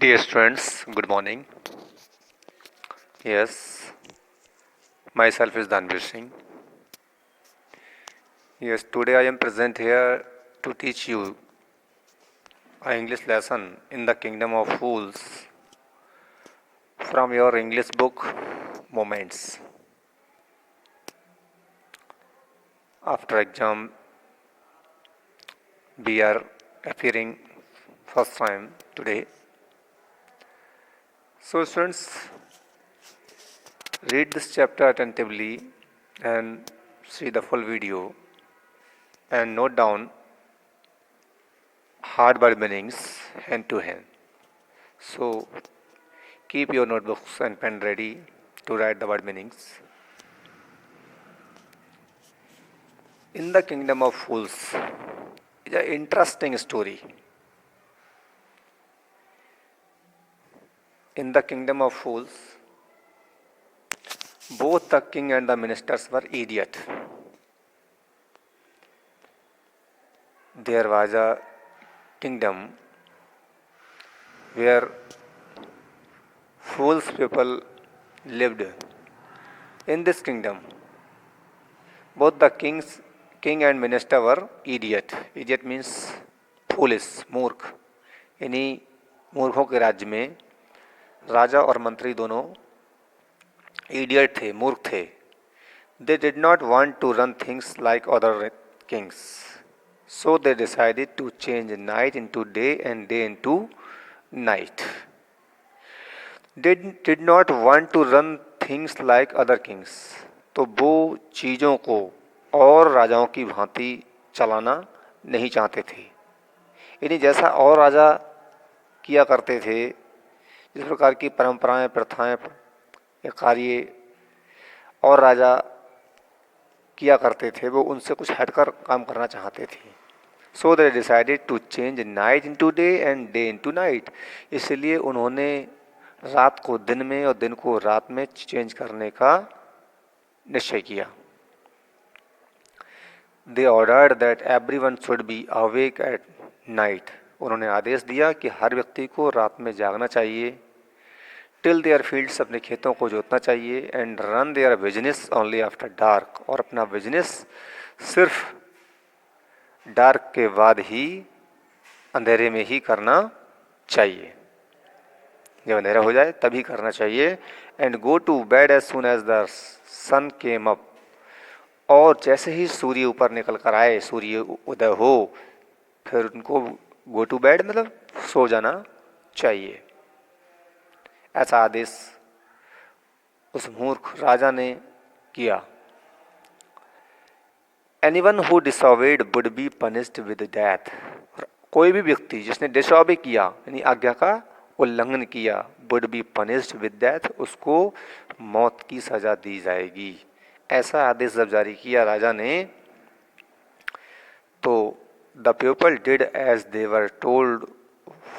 Dear students, good morning. Yes, myself is Danvir Singh. Yes, today I am present here to teach you an English lesson in the Kingdom of Fools from your English book Moments. After exam, we are appearing first time today. So students, read this chapter attentively and see the full video and note down hard word meanings hand to hand. So keep your notebooks and pen ready to write the word meanings. In the Kingdom of Fools is an interesting story. In the Kingdom of Fools, both the king and the ministers were idiots. There was a kingdom where fools people lived. In this kingdom, both the king and minister were idiot. Idiot means foolish, मूर्ख. इन्हीं मूर्खों के राज्य में राजा और मंत्री दोनों idiot थे, मूर्ख थे. They did not want to run things like other kings. So they decided to change night into day and day into night. They did not want to run things like other kings. तो वो चीज़ों को और राजाओं की भांति चलाना नहीं चाहते थे. यानी जैसा और राजा किया करते थे, जिस प्रकार की परंपराएं, प्रथाएं या कार्य और राजा किया करते थे, वो उनसे कुछ हटकर काम करना चाहते थे. So they decided to change night into day and day into night. इसलिए उन्होंने रात को दिन में और दिन को रात में चेंज करने का निश्चय किया. They ordered that everyone should be awake at night. उन्होंने आदेश दिया कि हर व्यक्ति को रात में जागना चाहिए. टिल देयर फील्ड्स, अपने खेतों को जोतना चाहिए. And run their business only after dark, और अपना बिजनेस सिर्फ डार्क के बाद ही, अंधेरे में ही करना चाहिए. जब अंधेरा हो जाए तभी करना चाहिए. And go to bed as soon as the sun came up, और जैसे ही सूर्य ऊपर निकल कर आए, सूर्य उदय हो, फिर उनको गो टू बेड मतलब सो जाना चाहिए. ऐसा आदेश उस मूर्ख राजा ने किया. Anyone who disobeyed would be punished with death. कोई भी व्यक्ति जिसने डिसऑबे किया यानी आज्ञा का उल्लंघन किया, would be punished with death, उसको मौत की सजा दी जाएगी. ऐसा आदेश जब जारी किया राजा ने, तो the people did as they were told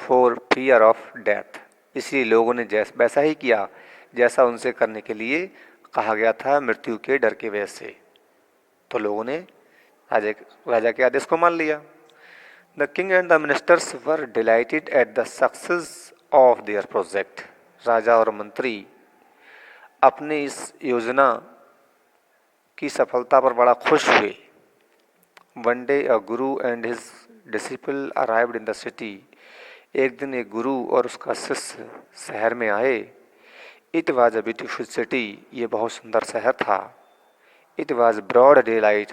for fear of death. इसलिए लोगों ने वैसा ही किया जैसा उनसे करने के लिए कहा गया था, मृत्यु के डर के वजह से. तो लोगों ने राजा के आदेश को मान लिया. The king and the ministers were delighted at the success of their project. राजा और मंत्री अपने इस योजना की सफलता पर बड़ा खुश हुए. One day a Guru and his disciple arrived in the city. एक दिन एक गुरु और उसका शिष्य शहर में आए. It was a beautiful city. ये बहुत सुंदर शहर था. It was broad day light.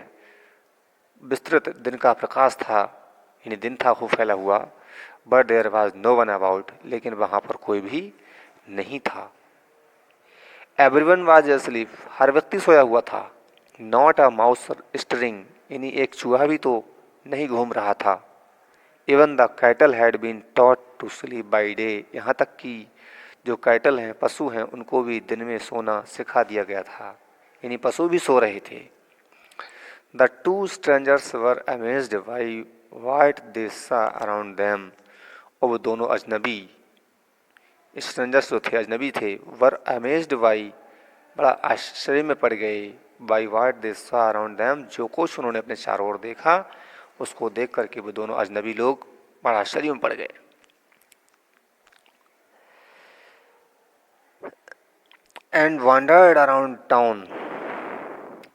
विस्तृत दिन का प्रकाश था, यानी दिन था खूब फैला हुआ. But there was no one about. लेकिन वहाँ पर कोई भी नहीं था. Everyone was asleep. हर व्यक्ति सोया हुआ था. Not a mouse stirring. यानी एक चूहा भी तो नहीं घूम रहा था. Even the cattle had been taught to sleep by day. यहाँ तक कि जो कैटल हैं, पशु हैं, उनको भी दिन में सोना सिखा दिया गया था. यानी पशु भी सो रहे थे. The two strangers were amazed by what they सा अराउंड देम. और वो दोनों अजनबी, स्ट्रेंजर्स जो थे, अजनबी थे, वर अमेज्ड बाई, बड़ा आश्चर्य में पड़ गए, बाई व्हाट दे सा अराउंड देम, जो कुछ उन्होंने अपने चारों ओर देखा, उसको देख करके वो दोनों अजनबी लोग बड़ा आश्चर्य में पड़ गए. And wandered around town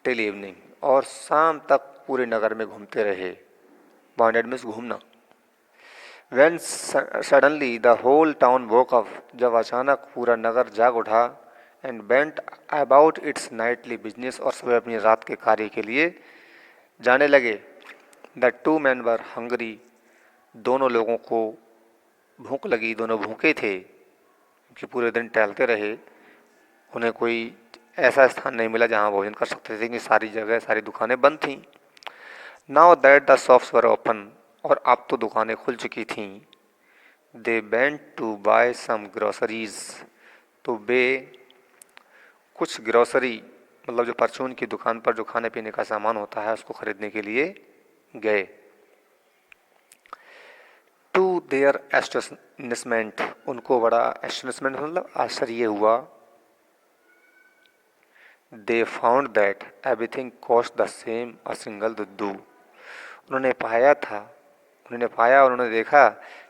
till evening, और शाम तक पूरे नगर में घूमते रहे। वॉन्डर्ड मीन्स घूमना। When suddenly the whole town woke up, जब अचानक पूरा नगर जाग उठा, and went about its nightly business, और सब अपनी रात के कार्य के लिए जाने लगे। The two men were hungry, दोनों लोगों को भूख लगी, दोनों भूखे थे कि पूरे दिन टहलते रहे, उन्हें कोई ऐसा स्थान नहीं मिला जहाँ भोजन कर सकते थे कि सारी जगह सारी दुकानें बंद थीं। Now that the shops were open, और अब तो दुकानें खुल चुकी थीं। They went to buy some groceries, तो वे कुछ ग्रोसरी मतलब जो परचून की दुकान पर जो खाने पीने का सामान होता है उसको खरीदने के लिए गए। टू देयर एस्टोनिशमेंट, उनको बड़ा एस्टोनिशमेंट मतलब आश्चर्य हुआ। They found that everything cost the same a single दुद्दू, उन्होंने पाया और उन्होंने देखा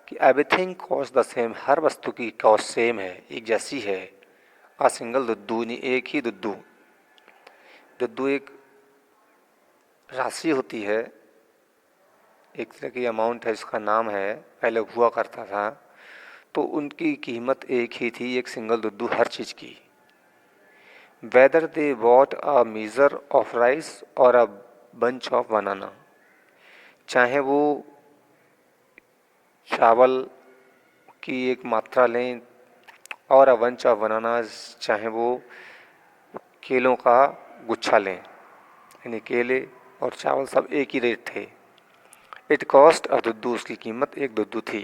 कि एवरीथिंग कॉस्ट द सेम, हर वस्तु की कॉस्ट सेम है, एक जैसी है। अ सिंगल दुद्दू, एक ही दुद्दू। दुद्दू एक राशि होती है, एक तरह की अमाउंट है, इसका नाम है, पहले हुआ करता था। तो उनकी कीमत एक ही थी, एक सिंगल दुद्दू हर चीज़ की। Whether they bought a measure of rice और अ बंच ऑफ बनाना, चाहे वो चावल की एक मात्रा लें और अ बंच ऑफ बनानास, चाहे वो केलों का गुच्छा लें, यानी केले और चावल सब एक ही रेट थे। इट कॉस्ट अ दुद्दू, उसकी कीमत एक दुद्दू थी।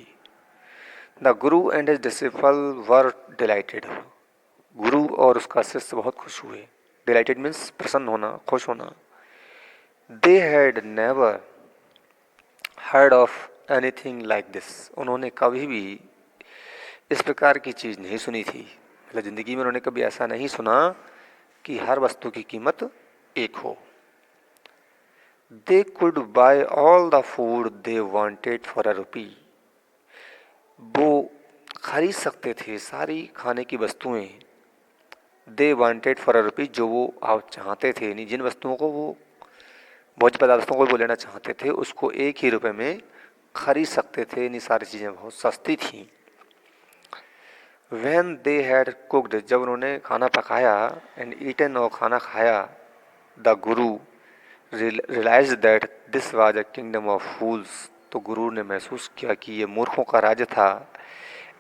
The Guru and his disciple were dilated, गुरु और उसका शिष्य बहुत खुश हुए। डिलाइटेड मीन्स प्रसन्न होना, खुश होना। They had never heard of anything like this, उन्होंने कभी भी इस प्रकार की चीज़ नहीं सुनी थी, मतलब ज़िंदगी में उन्होंने कभी ऐसा नहीं सुना कि हर वस्तु की कीमत एक हो। They could buy all the food they wanted for a rupee, वो खरीद सकते थे सारी खाने की वस्तुएं। दे वांटेड फॉर अ रुपी, जो वो आप चाहते थे, यानी जिन वस्तुओं को वो भोज्य पदार्थों को वो लेना चाहते थे उसको एक ही रुपए में खरीद सकते थे, यानी सारी चीज़ें बहुत सस्ती थीं। When they had cooked, जब उन्होंने खाना पकाया, एंड ईटन और खाना खाया, the Guru realized that this was a kingdom of fools, तो गुरु ने महसूस किया कि ये मूर्खों का राज्य था।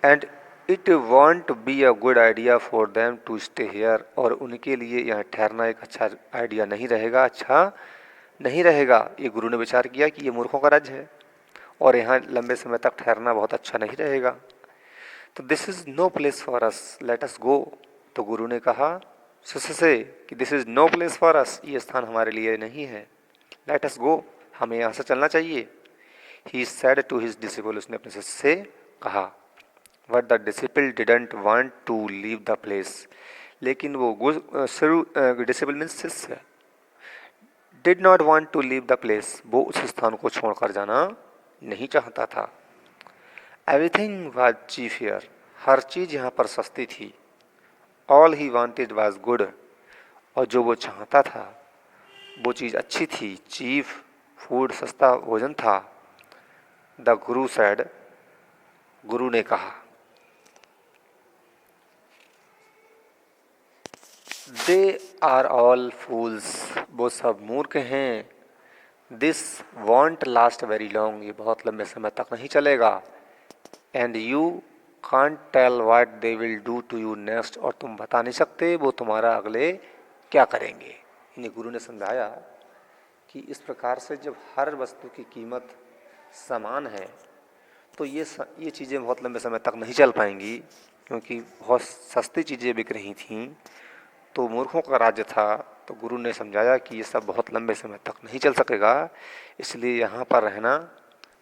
And it won't be a good idea for them to stay here, और उनके लिए यहाँ ठहरना एक अच्छा आइडिया नहीं रहेगा, अच्छा नहीं रहेगा। ये गुरु ने विचार किया कि ये मूर्खों का राज्य है और यहाँ लंबे समय तक ठहरना बहुत अच्छा नहीं रहेगा। तो this is no place for us, let us go, तो गुरु ने कहा शिष्य से कि this is no place for us, ये स्थान हमारे लिए नहीं है, लेट अस गो, हमें यहाँ से चलना चाहिए। He said to his disciple, उसने अपने शिष्य से कहा। But the disciple didn't want to leave the place, लेकिन वो डिसिपल मीन्स शिष्य, did not want to leave the place, वो उस स्थान को छोड़कर जाना नहीं चाहता था। एवरीथिंग वाज चीप हियर, हर चीज़ यहाँ पर सस्ती थी। All he wanted was good, और जो वो चाहता था वो चीज़ अच्छी थी। चीप फूड, सस्ता भोजन था। द गुरु सैड, गुरु ने कहा। दे आर ऑल फूल्स, वो सब मूर्ख हैं। This won't last very long, ये बहुत लंबे समय तक नहीं चलेगा। And you can't tell what they will do to you next, और तुम बता नहीं सकते वो तुम्हारा अगले क्या करेंगे। इन्हें गुरु ने समझाया कि इस प्रकार से जब हर वस्तु की कीमत समान है तो ये चीज़ें बहुत लंबे समय तक नहीं चल पाएंगी, क्योंकि बहुत सस्ती चीज़ें बिक रही थीं, तो मूर्खों का राज्य था। तो गुरु ने समझाया कि ये सब बहुत लंबे समय तक नहीं चल सकेगा, इसलिए यहाँ पर रहना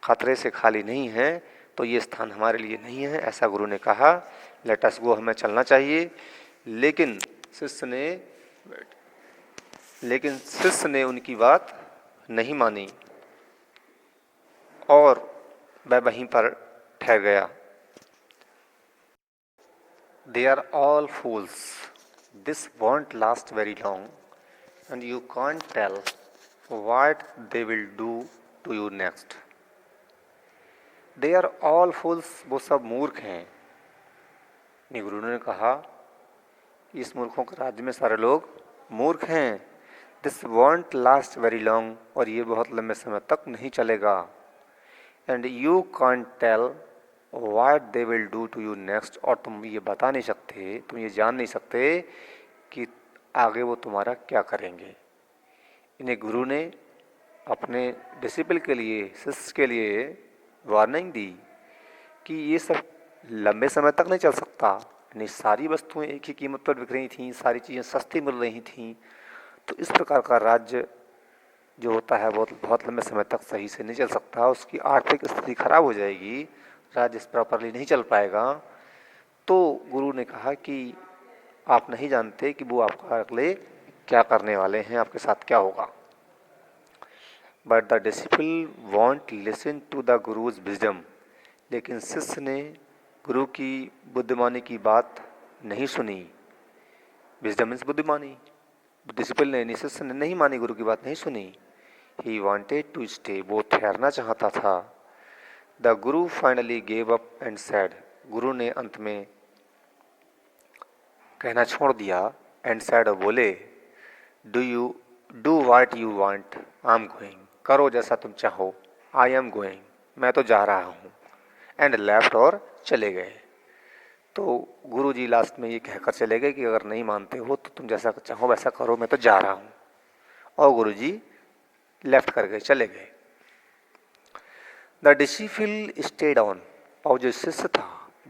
खतरे से खाली नहीं है, तो ये स्थान हमारे लिए नहीं है, ऐसा गुरु ने कहा। लेट अस गो, हमें चलना चाहिए। लेकिन शिष्य ने उनकी बात नहीं मानी और वह वहीं पर ठहर गया। They are all fools, This won't last very long, and you can't tell what they will do to you next. They are all fools, वो सब मूर्ख हैं। गुरु ने कहा, इस मूर्खों के राज्य में सारे लोग मूर्ख हैं। This won't last very long, और ये बहुत लंबे समय तक नहीं चलेगा। And you can't tell what they will do to you next, और तुम ये बता नहीं सकते, तुम ये जान नहीं सकते कि आगे वो तुम्हारा क्या करेंगे। इन्हें गुरु ने अपने डिसिपल के लिए, शिष्य के लिए वार्निंग दी कि ये सब लंबे समय तक नहीं चल सकता। यानी सारी वस्तुएं एक ही कीमत पर बिक रही थीं, सारी चीज़ें सस्ती मिल रही थीं, तो इस प्रकार का राज्य जो होता है बहुत बहुत लंबे समय तक सही से नहीं चल सकता। उसकी आर्थिक स्थिति खराब हो जाएगी, राज्य प्रॉपरली नहीं चल पाएगा। तो गुरु ने कहा कि आप नहीं जानते कि वो आपका अगले क्या करने वाले हैं, आपके साथ क्या होगा। But the disciple won't listen to the guru's wisdom, लेकिन शिष्य ने गुरु की बुद्धिमानी की बात नहीं सुनी। विजडम मीन्स बुद्धिमानी। डिसिपल ने, शिष्य ने नहीं मानी, गुरु की बात नहीं सुनी। ही वॉन्टेड टू स्टे, वो ठहरना चाहता था। The Guru finally gave up and said, गुरु ने अंत में कहना छोड़ दिया। एंड सेड, बोले, do what you want, I am going, करो जैसा तुम चाहो, आई एम गोइंग, मैं तो जा रहा हूँ। एंड लेफ्ट, और चले गए। तो गुरु जी लास्ट में ये कहकर चले गए कि अगर नहीं मानते हो तो तुम जैसा चाहो वैसा करो, मैं तो जा रहा हूँ। और गुरु जी लेफ्ट कर गए, चले गए। द डिसिपल स्टेड ऑन, और जो शिष्य था,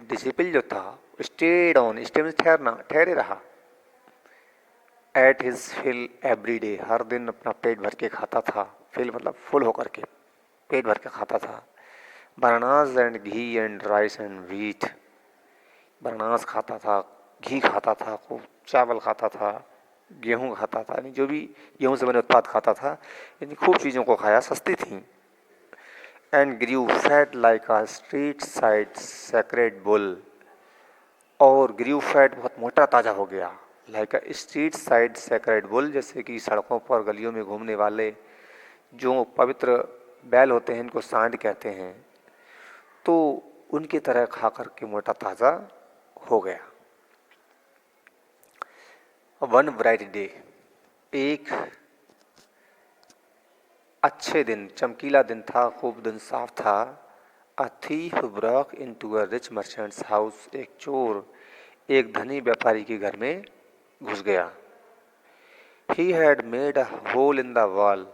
डिसिपल जो था, स्टेड ऑन, स्टे मीन्स ठहरना, ठहरे रहा। Ate his fill every day, हर दिन अपना पेट भर के खाता था। फिल मतलब फुल होकर के, पेट भर के खाता था। Bananas and ghee and rice and wheat, bananas खाता था, घी खाता था, खूब चावल खाता था, गेहूँ खाता था, यानी जो भी गेहूँ से बने उत्पाद खाता था, यानी खूब चीज़ों को खाया, सस्ती थी। And grew fat like a street side sacred bull, और ग्रीव फैट बहुत मोटा ताज़ा हो गया। Like a street side sacred bull, जैसे कि सड़कों पर गलियों में घूमने वाले जो पवित्र बैल होते हैं, इनको सांड कहते हैं, तो उनकी तरह खा करके मोटा ताज़ा हो गया। वन ब्राइट डे, एक अच्छे दिन, चमकीला दिन था, खूब दिन साफ था। A thief broke into a rich merchants house, एक चोर एक धनी व्यापारी के घर में घुस गया। He had made a hole in the wall,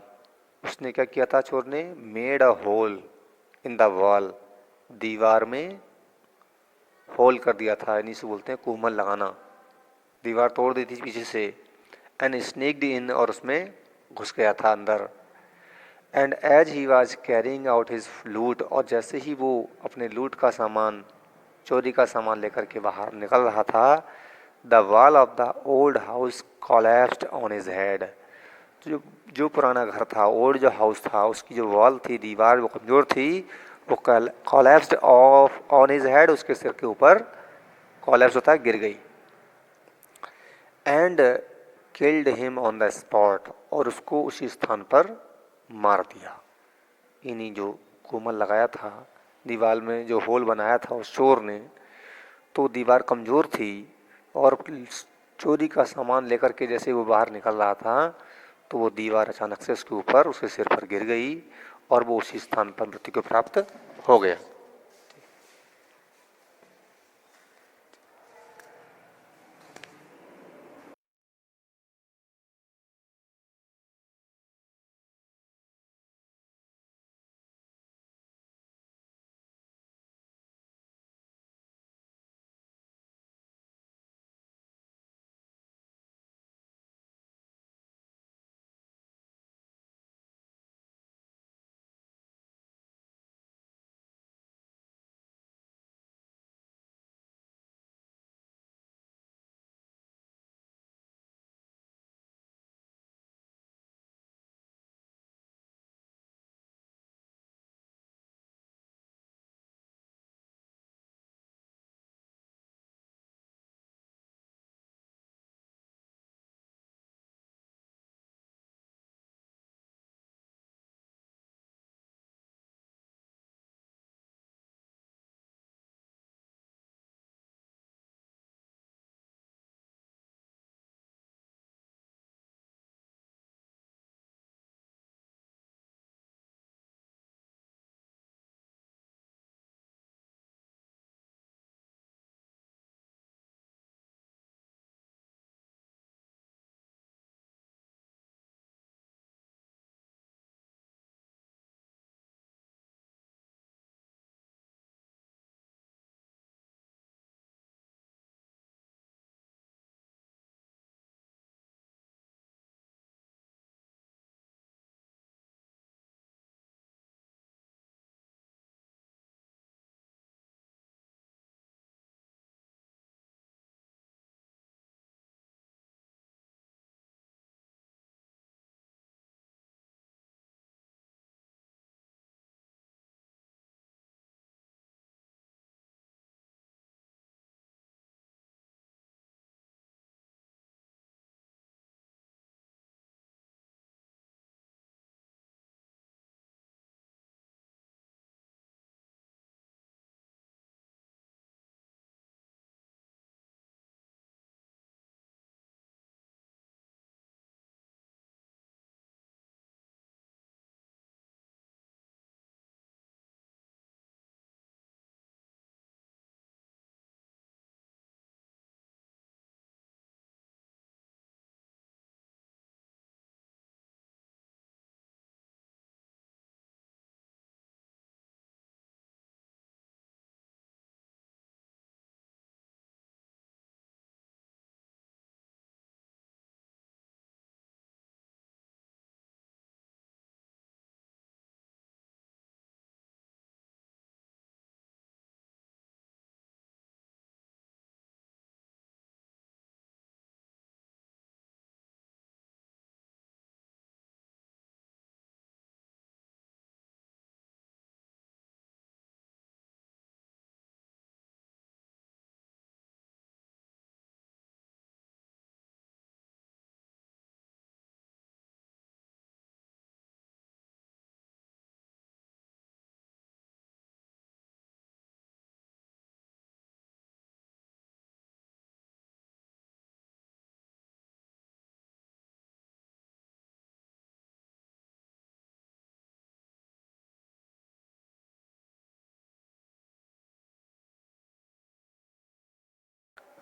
उसने क्या किया था चोर ने? Made a hole in the wall, दीवार में होल कर दिया था, यानी इसे बोलते हैं कुमल लगाना। दीवार तोड़ दी थी पीछे से। एंड स्नेक्ड इन, और उसमें घुस गया था अंदर। And as he was carrying out his loot, और जैसे ही वो अपने लूट का सामान, चोरी का सामान लेकर के बाहर निकल रहा था, the wall of the old house collapsed on his head, जो जो पुराना घर था, ओल्ड जो हाउस था, उसकी जो वॉल थी, दीवार वो कमज़ोर थी, वो collapsed of on his head, उसके सिर के ऊपर कोलैप्स होता है, गिर गई। And killed him on the spot, और उसको उसी स्थान पर मार दिया। इन्हीं जो कोमल लगाया था दीवार में, जो होल बनाया था उस चोर ने, तो दीवार कमज़ोर थी, और चोरी का सामान लेकर के जैसे वो बाहर निकल रहा था, तो वो दीवार अचानक से उसके ऊपर, उसके सिर पर गिर गई, और वो उसी स्थान पर मृत्यु को प्राप्त हो गया।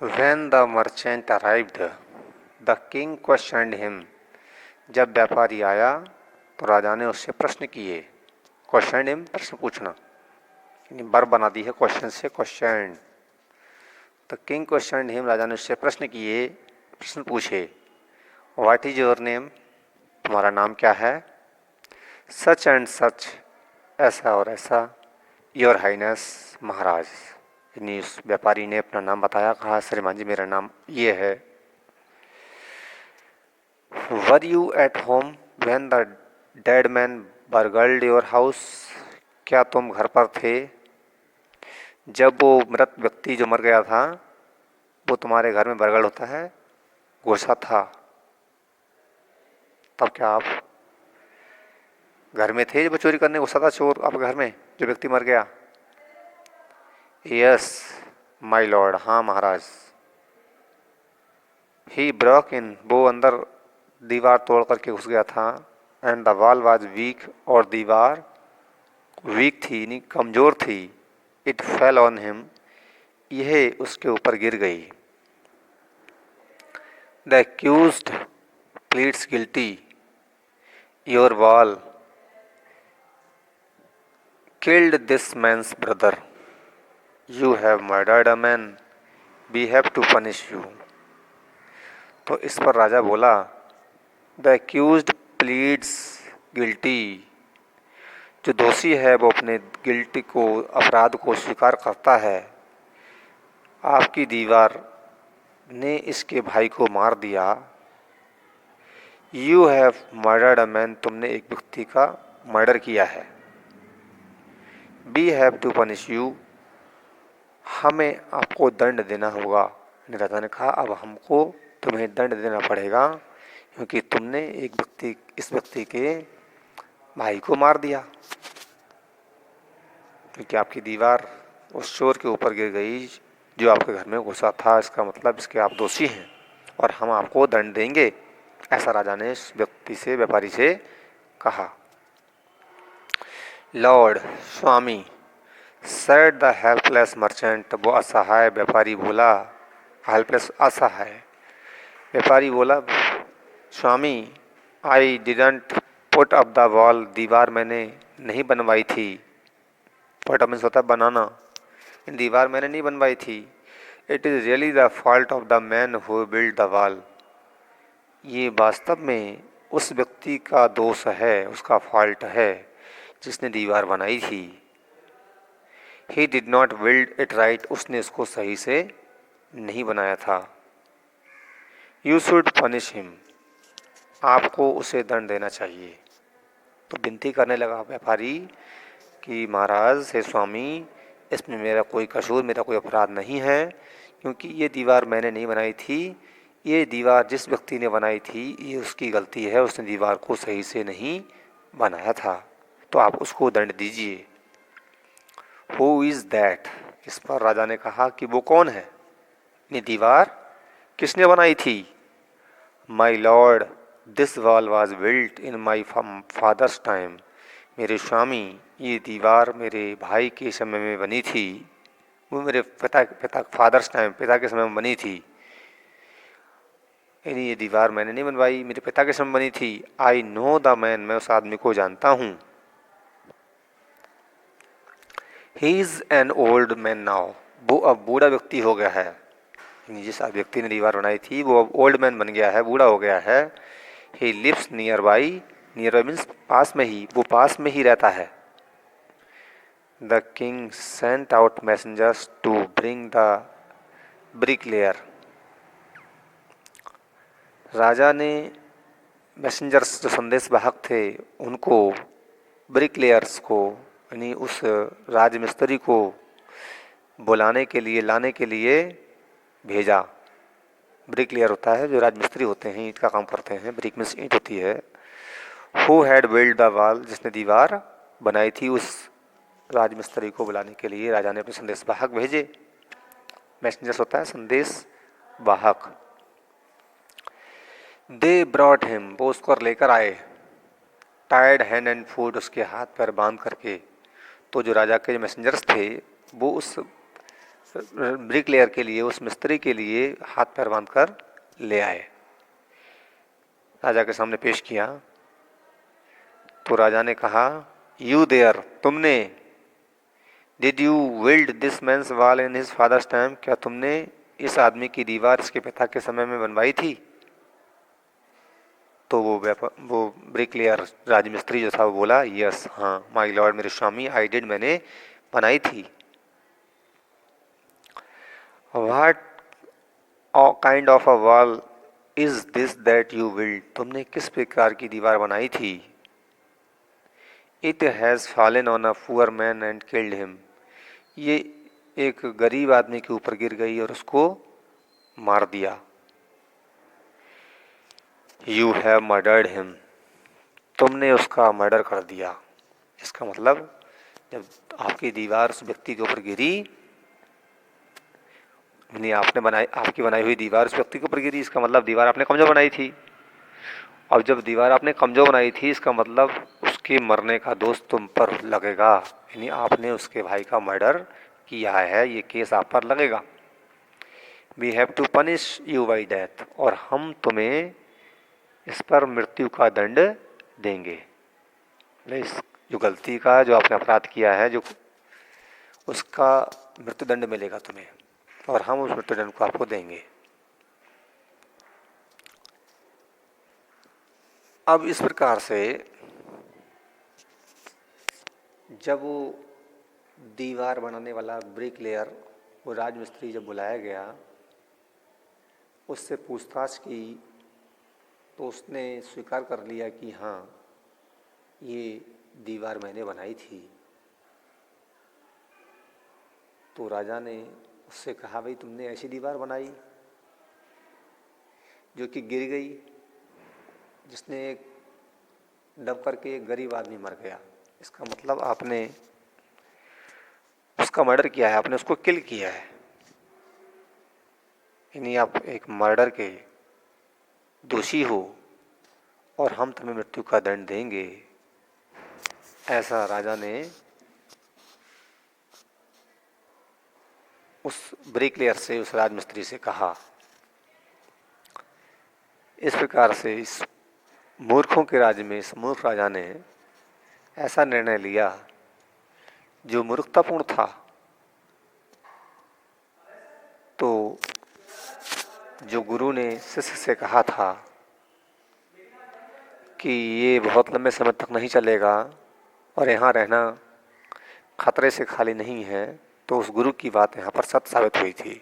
When the merchant arrived, the king questioned him. जब व्यापारी आया तो राजा ने उससे प्रश्न किए. क्वेश्चन हिम, प्रश्न पूछना, वर्ब बना दी है क्वेश्चन से, question. The king question him, राजा ने उससे प्रश्न किए, प्रश्न पूछे. व्हाट इज योर नेम, तुम्हारा नाम क्या है. सच एंड सच, ऐसा और ऐसा. योर हाइनेस, महाराज. यानी उस व्यापारी ने अपना नाम बताया, कहा श्रीमान जी मेरा नाम ये है. Were you at home when the dead man burgled your house, क्या तुम घर पर थे जब वो मृत व्यक्ति जो मर गया था वो तुम्हारे घर में बरगल होता है, घुसा था, तब क्या आप घर में थे जब चोरी करने घुसा था चोर आपके घर में जो व्यक्ति मर गया. यस माय लॉर्ड, हाँ महाराज. ही ब्रोक इन, वो अंदर दीवार तोड़ करके घुस गया था. And the wall was weak, और दीवार वीक थी, नहीं कमज़ोर थी. इट फेल ऑन हिम, यह उसके ऊपर गिर गई. The accused pleads guilty, your wall killed this man's brother, you have murdered a man, we have to punish you. तो इस पर राजा बोला, द एक्यूज्ड प्लीड्स गिल्टी, जो दोषी है वो अपने गिल्टी को, अपराध को स्वीकार करता है. आपकी दीवार ने इसके भाई को मार दिया. You have murdered a man, तुमने एक व्यक्ति का मर्डर किया है. We have to punish you, हमें आपको दंड देना होगा. राजा ने कहा अब हमको तुम्हें दंड देना पड़ेगा क्योंकि तुमने इस व्यक्ति के भाई को मार दिया. क्योंकि आपकी दीवार उस चोर के ऊपर गिर गई जो आपके घर में घुसा था, इसका मतलब इसके आप दोषी हैं और हम आपको दंड देंगे, ऐसा राजा ने इस व्यक्ति से, व्यापारी से कहा. लॉर्ड, स्वामी, सेड द हेल्पलेस मर्चेंट, वो असहाय व्यापारी बोला. हेल्पलेस, असहाय. व्यापारी बोला, स्वामी, I didn't put up the wall, दीवार मैंने नहीं बनवाई थी. पुट अप मीन्स होता है बनाना, दीवार मैंने नहीं बनवाई थी. It is really the fault of the man who build the wall, ये वास्तव में उस व्यक्ति का दोष है, उसका फॉल्ट है जिसने दीवार बनाई थी. He did not build it right, उसने इसको सही से नहीं बनाया था. यू शुड पनिश हिम, आपको उसे दंड देना चाहिए. तो विनती करने लगा व्यापारी कि महाराज, हे स्वामी, इसमें मेरा कोई कसूर, मेरा कोई अपराध नहीं है क्योंकि ये दीवार मैंने नहीं बनाई थी. ये दीवार जिस व्यक्ति ने बनाई थी ये उसकी गलती है, उसने दीवार को सही से नहीं बनाया था, तो आप उसको दंड दीजिए. हु इज़ दैट, इस पर राजा ने कहा कि वो कौन है, ये दीवार किसने बनाई थी. My lord, this wall was built in my father's time, मेरे स्वामी, ये दीवार मेरे भाई के समय में बनी थी. वो मेरे पिता फादर्स टाइम, पिता के समय में बनी थी. यानी ये दीवार मैंने नहीं बनवाई, मेरे पिता के समय बनी थी. आई नो द मैन, मैं उस आदमी को जानता हूँ. He is an old man now, वो अब बूढ़ा व्यक्ति हो गया है. जिस व्यक्ति ने दीवार बनाई थी वो अब ओल्ड मैन बन गया है, बूढ़ा हो गया है. He lives nearby, nearby means पास में ही, वो पास में ही रहता है. The king sent out messengers to bring the bricklayer, राजा ने मैसेंजर्स जो संदेश वाहक थे उनको, ब्रिकलेयर्स को, यानी उस राजमिस्त्री को बुलाने के लिए, लाने के लिए भेजा. ब्रिकलेयर होता है जो राजमिस्त्री होते हैं, ईंट का काम करते हैं. ब्रिक मीन्स ईंट होती है. Who had build the wall, जिसने दीवार बनाई थी, उस राजमिस्त्री को बुलाने के लिए राजा ने अपने संदेश वाहक भेजे. मैसेंजर्स होता है संदेश वाहक. दे ब्रॉट हिम, वो उसको लेकर आए. टायर्ड हैंड एंड फूट, उसके हाथ पैर बांध करके. तो जो राजा के मैसेंजर्स थे वो उस ब्रिकलेयर के लिए, उस मिस्त्री के लिए हाथ पैर बांध कर ले आए, राजा के सामने पेश किया। तो राजा ने कहा, यू देयर, तुमने, did you build this man's wall in his father's time, क्या तुमने इस आदमी की दीवार इसके पिता के समय में बनवाई थी? तो वो ब्रिकलेयर राजमिस्त्री जो था वो बोला, यस, हाँ माय लॉर्ड, मेरे स्वामी, आई डिड, मैंने बनाई थी। What kind of a wall is this that you build, तुमने किस प्रकार की दीवार बनाई थी? It has fallen on a poor man and killed him, ये एक गरीब आदमी के ऊपर गिर गई और उसको मार दिया। यू हैव मर्डर्ड हिम, तुमने उसका मर्डर कर दिया। इसका मतलब जब आपकी दीवार उस व्यक्ति के ऊपर गिरी, यानी आपने बनाई, आपकी बनाई हुई दीवार उस व्यक्ति के ऊपर गिरी, इसका मतलब दीवार आपने कमजोर बनाई थी। और जब दीवार आपने कमजोर बनाई थी, इसका मतलब उसके मरने का दोष तुम पर लगेगा, यानी आपने उसके भाई का मर्डर किया है, ये केस आप पर लगेगा। We have to punish you by death, और हम तुम्हें इस पर मृत्यु का दंड देंगे। इस जो गलती का, जो आपने अपराध किया है, जो उसका मृत्युदंड मिलेगा तुम्हें, और हम उस मृत्युदंड को आपको देंगे। अब इस प्रकार से जब वो दीवार बनाने वाला ब्रिकलेयर, वो राजमिस्त्री जब बुलाया गया, उससे पूछताछ की, तो उसने स्वीकार कर लिया कि हाँ ये दीवार मैंने बनाई थी। तो राजा ने उससे कहा, भाई तुमने ऐसी दीवार बनाई जो कि गिर गई, जिसने एक दब करके एक गरीब आदमी मर गया, इसका मतलब आपने उसका मर्डर किया है, आपने उसको किल किया है, यानी आप एक मर्डर के दोषी हो, और हम तुम्हें मृत्यु का दंड देंगे। ऐसा राजा ने उस ब्रिकलेयर से, उस राजमिस्त्री से कहा। इस प्रकार से इस मूर्खों के राज्य में इस मूर्ख राजा ने ऐसा निर्णय लिया जो मूर्खतापूर्ण था। तो जो गुरु ने शिष्य से कहा था कि ये बहुत लंबे समय तक नहीं चलेगा और यहाँ रहना खतरे से खाली नहीं है, तो उस गुरु की बात यहाँ पर सत्य साबित हुई थी।